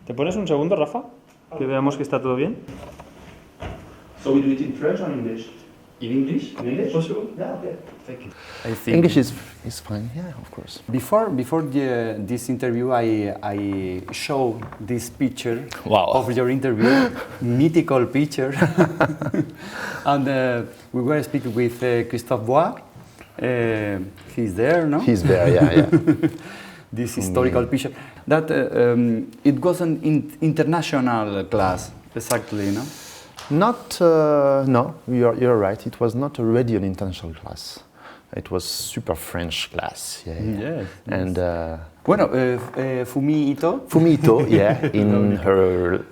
¿Te pones un segundo, Rafa? Que veamos que está todo bien. So we do it in French or in English? In English? In English? Possible? Yeah, okay. Thank you. I think English is fine, yeah, of course. before this interview, I show this picture Wow. of your interview, mythical picture, and we were speaking with Christophe Bois. He's there, no? He's there, yeah. This historical picture. That it was an international class, exactly, no? No, you're right. It was not already an international class. It was super French class, yeah. Yes. And Bueno, Fumi Ito. Fumi Ito, yeah, in her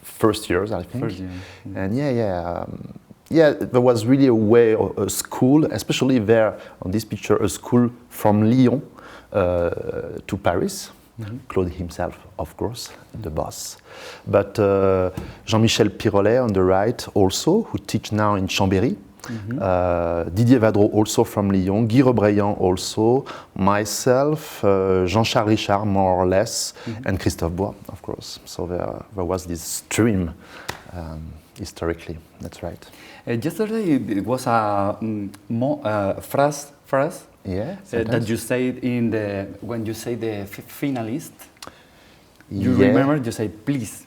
first years, I think. First year. And yeah, there was really a school, especially there on this picture, a school from Lyon to Paris. Mm-hmm. Claude himself, of course, the boss. But Jean-Michel Pirolet on the right also, who teach now in Chambéry. Mm-hmm. Didier Vadreau also from Lyon, Guy Rebraillant also, myself, Jean-Charles Richard more or less, mm-hmm. and Christophe Bois, of course. So there was this stream historically, that's right. Yesterday it was a phrase yeah, that you said when you say the finalist. You remember you say please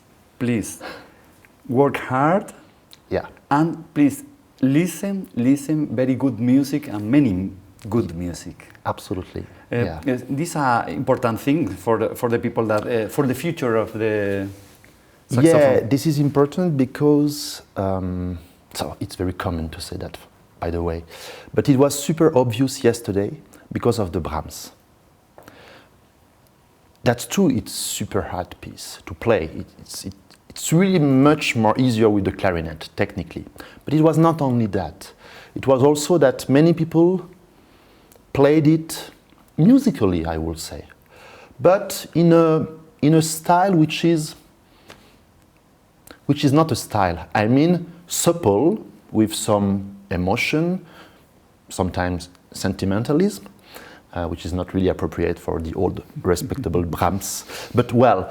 work hard. Yeah. And please listen very good music and many good music. Absolutely. This is an important thing for the people that for the future of the saxophone. Yeah, this is important because so it's very common to say that, by the way, but it was super obvious yesterday because of the Brahms. That's true. It's super hard piece to play. It's really much more easier with the clarinet technically, but it was not only that. It was also that many people played it musically, I will say, but in a style which is not a style. I mean, supple with some emotion, sometimes sentimentalism, which is not really appropriate for the old respectable Brahms. But well,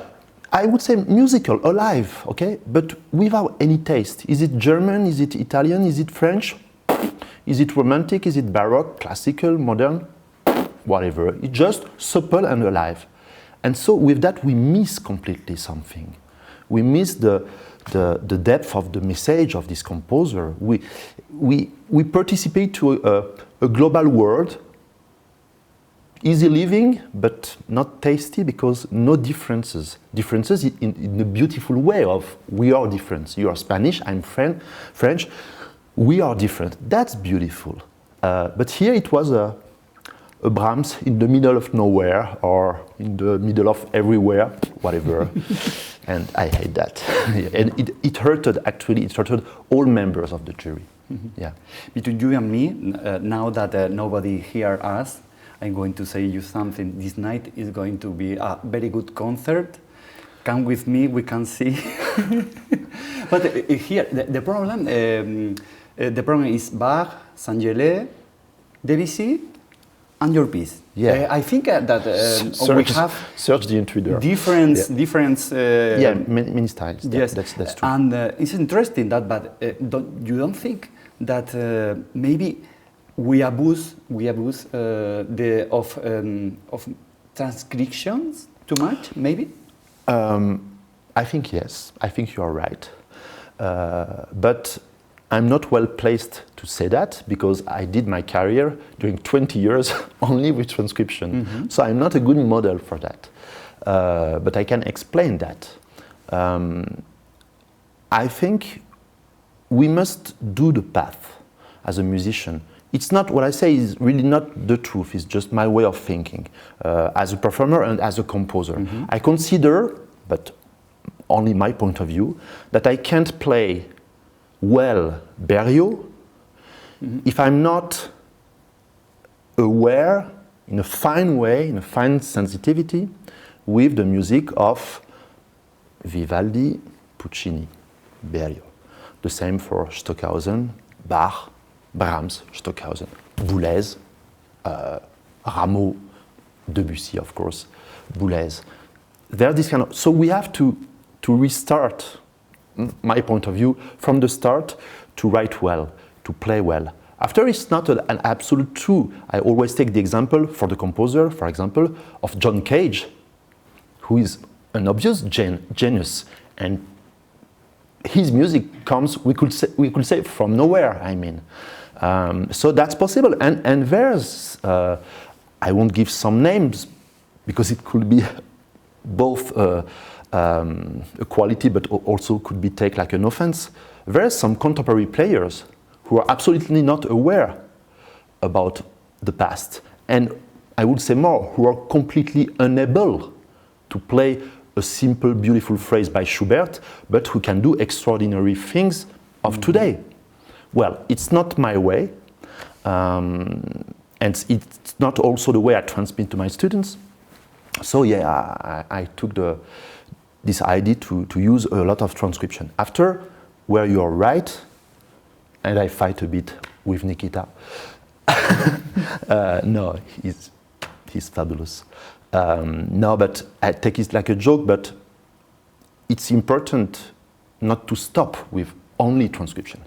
I would say musical, alive, okay? But without any taste. Is it German? Is it Italian? Is it French? Is it romantic? Is it Baroque, classical, modern? Whatever. It's just supple and alive. And so with that, we miss completely something. We miss the depth of the message of this composer. We participate to a global world, easy living, but not tasty because no differences. Differences in a beautiful way of we are different. You are Spanish, I'm French. We are different. That's beautiful. But here it was a Brahms in the middle of nowhere or in the middle of everywhere, whatever. And I hate that. And it hurted, actually, it hurted all members of the jury. Mm-hmm. Yeah. Between you and me, now that nobody hears us, I'm going to say you something. This night is going to be a very good concert. Come with me, we can see. But here, the problem is Bach, Saint-Gelais, Debussy, and your piece. Yeah. I think that we have search the intruder. Different. Many styles. Yes, that's true. And it's interesting that, but you don't think that maybe we abuse of transcriptions too much? Maybe. I think yes. I think you are right. But I'm not well placed to say that because I did my career during 20 years only with transcription. Mm-hmm. So I'm not a good model for that. But I can explain that. I think we must do the path as a musician. It's not what I say is really not the truth. It's just my way of thinking as a performer and as a composer. Mm-hmm. I consider, but only my point of view, that I can't play well Berlioz if I'm not aware in a fine way, in a fine sensitivity with the music of Vivaldi, Puccini, Berlioz. The same for Stockhausen, Bach, Brahms, Stockhausen, Boulez, Rameau, Debussy, of course, Boulez. There's this kind of, so we have to to restart, my point of view, from the start, to write well, to play well. After, it's not an absolute true. I always take the example for the composer, for example, of John Cage, who is an obvious genius, and his music comes, we could say from nowhere, I mean. So that's possible, and there's, I won't give some names, because it could be both a quality, but also could be taken like an offense. There's some contemporary players who are absolutely not aware about the past, and I would say more, who are completely unable to play a simple, beautiful phrase by Schubert, but who can do extraordinary things of today. Well, it's not my way, and it's not also the way I transmit to my students. So yeah, I took this idea to use a lot of transcription. After, where you are right, and I fight a bit with Nikita. No, he's fabulous. No, but I take it like a joke, but it's important not to stop with only transcription.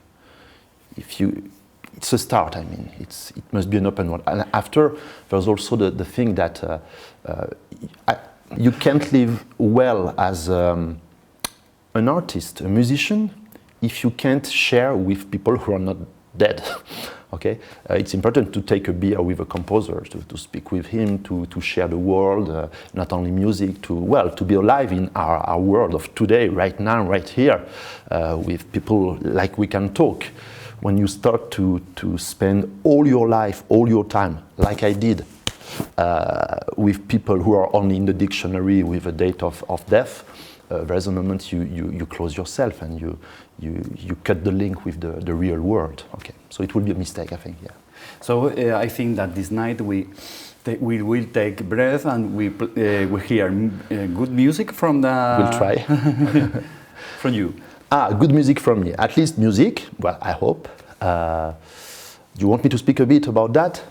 It's a start, I mean, it must be an open one. And after, there's also the thing that you can't live well as an artist, a musician, if you can't share with people who are not dead. Okay, it's important to take a beer with a composer, to speak with him, to share the world, not only music, to be alive in our world of today, right now, right here, with people like we can talk. When you start to spend all your life, all your time, like I did, with people who are only in the dictionary with a date of death, there's a moment you close yourself and you cut the link with the real world. Okay, so it will be a mistake, I think. Yeah. So I think that this night we will take breath and we hear good music from the. We'll try. From you. Good music from me. At least music. Well, I hope. Do you want me to speak a bit about that?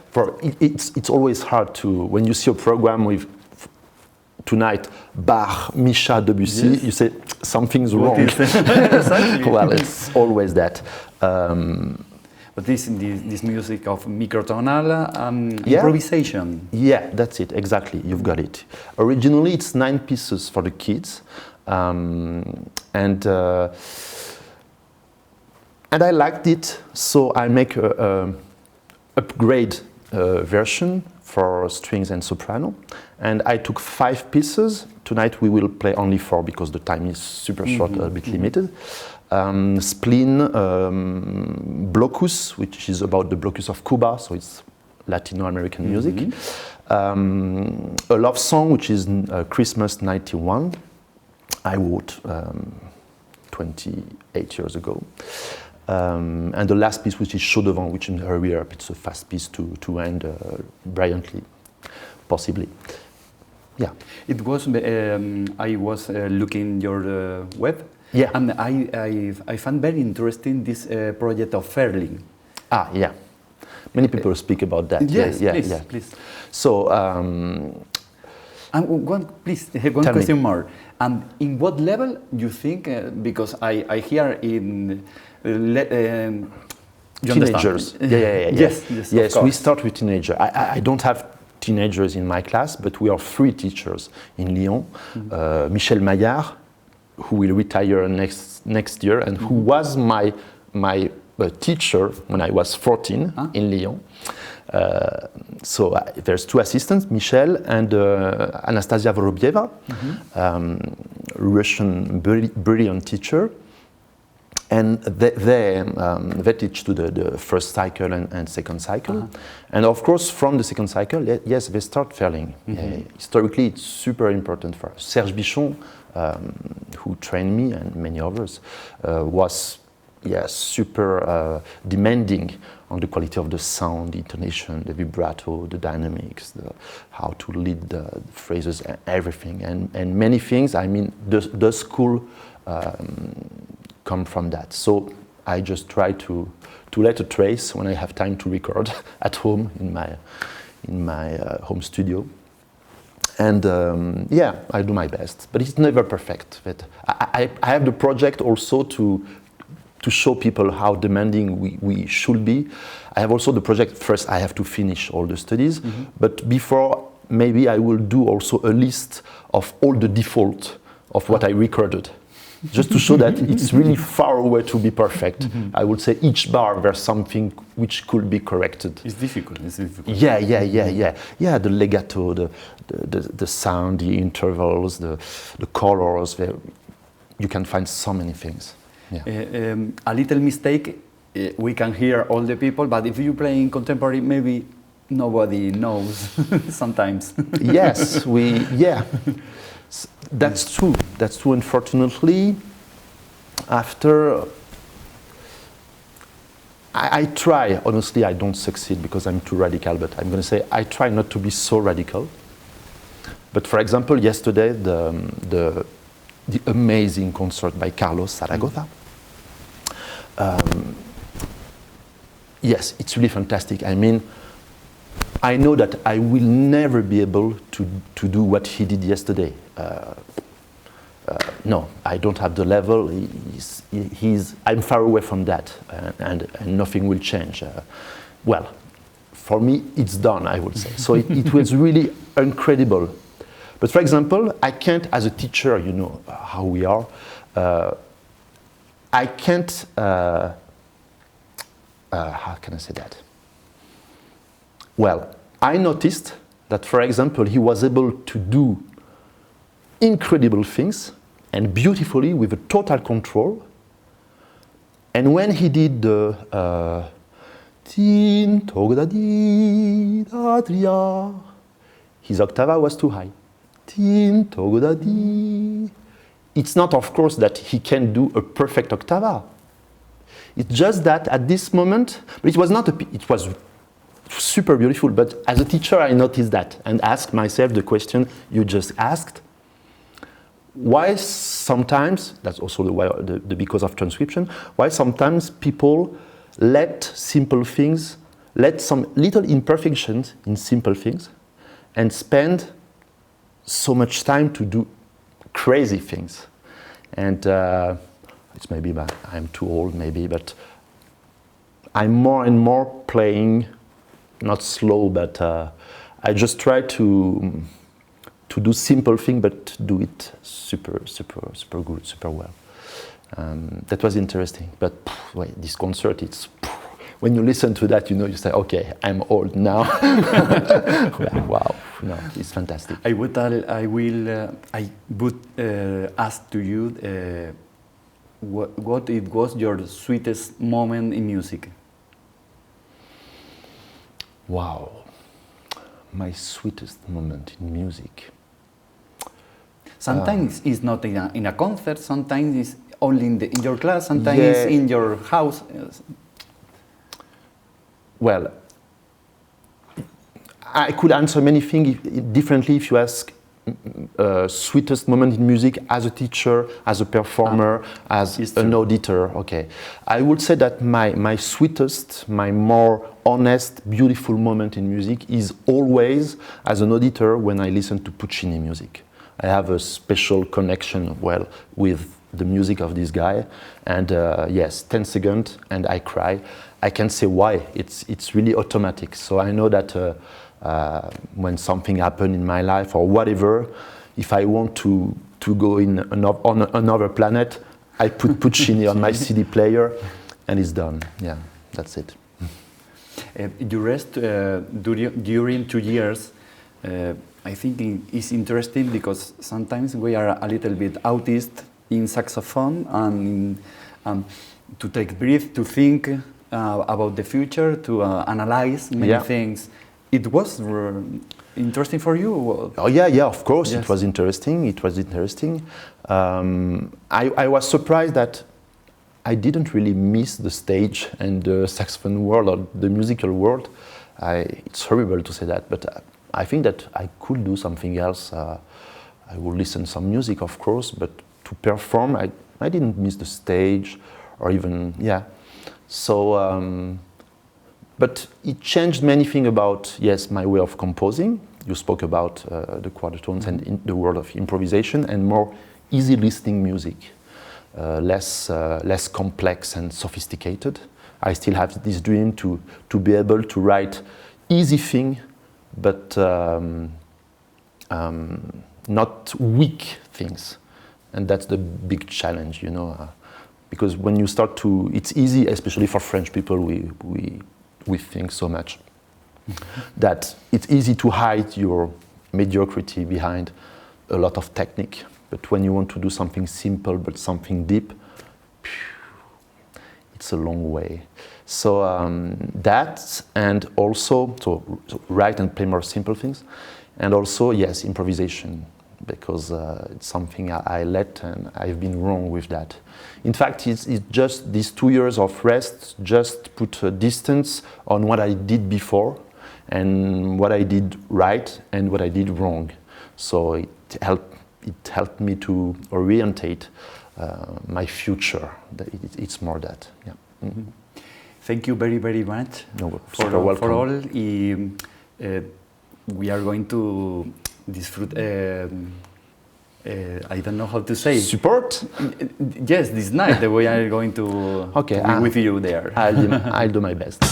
It's always hard to, when you see a program with tonight Bach, Michat, Debussy, yes. You say something's wrong. Exactly. Well, it's always that. But this music of microtonal improvisation. Yeah, that's it, exactly, you've got it. Originally it's 9 pieces for the kids, and I liked it, so I make a upgrade version for strings and soprano, and I took 5 pieces. Tonight we will play only 4 because the time is super short, a bit limited. Spleen, Blocus, which is about the Blocus of Cuba, so it's Latino American music. A love song, which is Christmas 91, I wrote 28 years ago. And the last piece, which is Chaud Devant, which is hurry up. It's a fast piece to end brilliantly, possibly. Yeah. It was. I was looking your web. Yeah. And I found very interesting this project of Ferling. Yeah. Many people speak about that. Yes, yeah, please, yeah. please. So. One question more. And in what level you think? Because I hear in teenagers. Yeah. Yes, we start with teenagers. I don't have teenagers in my class, but we are 3 teachers in Lyon. Michel Maillard, who will retire next year, and who was my teacher when I was 14 in Lyon. So there's 2 assistants, Michel and Anastasia Vorobieva, Russian brilliant teacher. And they teach to the first cycle and second cycle. And of course, from the second cycle, yes, they start Ferling. Historically, it's super important for us. Serge Bichon, who trained me and many others, was super demanding on the quality of the sound, the intonation, the vibrato, the dynamics, how to lead the phrases, everything, and many things. I mean, the school come from that. So I just try to let a trace when I have time to record at home in my home studio. And yeah, I do my best, but it's never perfect. But I have the project also to show people how demanding we should be. I have also the project, first I have to finish all the studies, but before maybe I will do also a list of all the default of what I recorded, just to show that it's really far away to be perfect. I would say each bar there's something which could be corrected. It's difficult. Yeah. The legato, the sound, the intervals, the colors. You can find so many things. Yeah. A little mistake, we can hear all the people, but if you play in contemporary, maybe nobody knows sometimes. Yes, that's true. That's true. Unfortunately, after I try. Honestly, I don't succeed because I'm too radical. But I'm going to say I try not to be so radical. But for example, yesterday the amazing concert by Carlos Zaragoza. Yes, it's really fantastic. I mean, I know that I will never be able to do what he did yesterday. No, I don't have the level. I'm far away from that, and nothing will change. Well, for me, it's done, I would say. So it was really incredible. But for example, I can't, as a teacher, you know how we are, I can't, how can I say that? Well, I noticed that, for example, he was able to do incredible things and beautifully with a total control. And when he did the Tin Togda Di Da Tria, his octava was too high. Tin Togda Di. It's not, of course, that he can do a perfect octava. It's just that at this moment, but it was not it was super beautiful, but as a teacher I noticed that and asked myself the question you just asked. Why sometimes, that's also the because of transcription, why sometimes people let simple things, let some little imperfections in simple things and spend so much time to do crazy things. And it's maybe I'm too old maybe, but I'm more and more playing, not slow, but I just try to do simple thing, but do it super good, super well. That was interesting. But wait, this concert, it's when you listen to that, you know, you say, okay, I'm old now. Wow, no, it's fantastic. I would ask to you what it was your sweetest moment in music. Wow, my sweetest moment in music. Sometimes it's not in a concert, sometimes it's only in your class, sometimes it's in your house. Well, I could answer many things differently if you ask sweetest moment in music as a teacher, as a performer, as an auditor. Okay, I would say that my sweetest, my more honest, beautiful moment in music is always as an auditor when I listen to Puccini music. I have a special connection, well, with the music of this guy, and yes, 10 seconds and I cry. I can't say why. It's really automatic. So I know that when something happened in my life or whatever, if I want to go on another planet, I put Puccini on my CD player, and it's done. Yeah, that's it. You rest during 2 years. I think it's interesting because sometimes we are a little bit autist in saxophone and to take breath, to think about the future, to analyze many things. It was interesting for you? Oh yeah, of course. Yes. It was interesting. I was surprised that I didn't really miss the stage and the saxophone world or the musical world. It's horrible to say that, but I think that I could do something else. I would listen some music, of course, but to perform, I didn't miss the stage or even, So, but it changed many things about, yes, my way of composing, you spoke about the quarter tones and the world of improvisation, and more easy listening music, less complex and sophisticated. I still have this dream to be able to write easy thing, but not weak things, and that's the big challenge, because when you start to, it's easy, especially for French people, we think so much that it's easy to hide your mediocrity behind a lot of technique. But when you want to do something simple but something deep, it's a long way. So that, and also to write and play more simple things, and also yes, improvisation, because it's something I let, and I've been wrong with that. In fact, it's just these 2 years of rest just put a distance on what I did before, and what I did right and what I did wrong. So it helped me to orientate my future. It's more that. Yeah. Mm-hmm. Thank you very, very much for all. We are going to disfrute. I don't know how to say. Support? Yes, this night we are going to be with you there. I'll do my best.